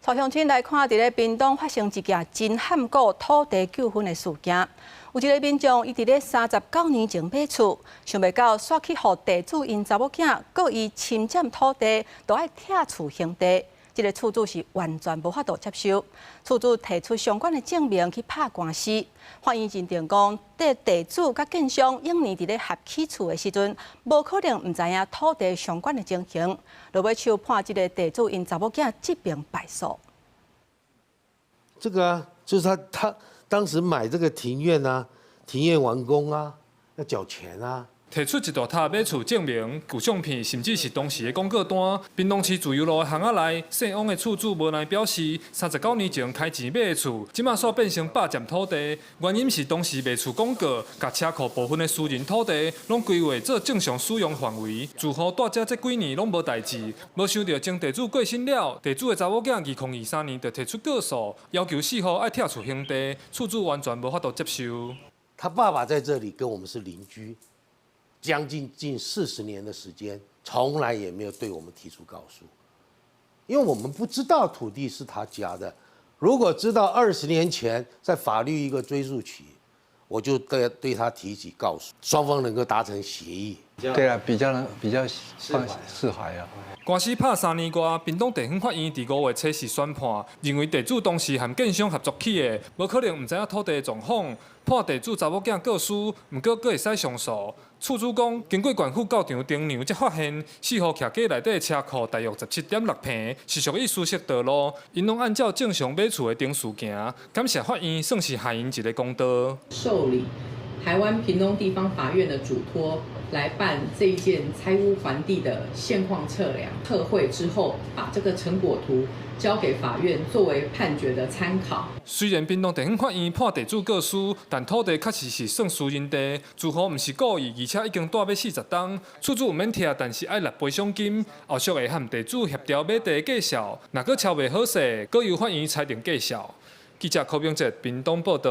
帶鄉親來看，在屏東發生一件真罕古土地糾紛的事件。有一個民眾，伊在39年前買厝，想袂到煞去互地主因查某囝，告伊侵佔土地，就愛拆厝興地。這個厝主是完全無法度接受，厝主提出相關的證明去打官司。法院認定講，地主甲建商永年佇咧合起厝的時陣，無可能唔知影土地相關的情形，就要求判這個地主因查某囝這邊敗訴。這個啊，就是他當時買這個庭院啊，庭院完工啊，要繳錢啊。提出一大沓買厝證明、舊相片，甚至是當時的廣告單。屏東市自由路的巷仔內，姓王的厝主無奈表示，39年前開錢買的厝，即馬煞變成霸佔土地。原因是當時賣厝廣告，甲車庫部分的私人土地，攏規劃做正常使用範圍。住戶住遮這幾年攏無代誌，無想到經地主過身了，地主的查某囝2023年就提出告訴，要求4戶愛拆厝興地，厝主完全無法度接受。他爸爸在這裡跟我們是鄰居。將近40年的時間，從來也沒有對我們提出告訴，因為我們不知道土地是他家的。如果知道20年前在法律一個追訴期，我就對他提起告訴，雙方能夠達成協議。對啊，比較釋懷啊。官司拍3年多，屏東地方法院第5月初時宣判，認為地主當時和建商合作起的，無可能唔知影土地的狀況，判地主查某囝告輸，唔過會使上訴。厝主講，經過縣府教場定量，才發現4戶徛家內底的車庫大約17.6坪，是屬於私設道路，因攏按照正常買厝的定數行。感謝法院，算是下因一個公道。受理台灣屏東地方法院的囑託，來辦這一件拆屋還地的現況測量測繪之後，把這個成果圖交給法院作為判決的參考。雖然屏東地方法院判地主告輸，但土地確實是算私人地，住戶唔是故意，而且已經住要40棟，厝主唔免拆，但是愛納賠償金。後續會和地主協調買地的計數，若閣敲袂好勢，閣由法院裁定計數。記者柯炳哲，屏東報道。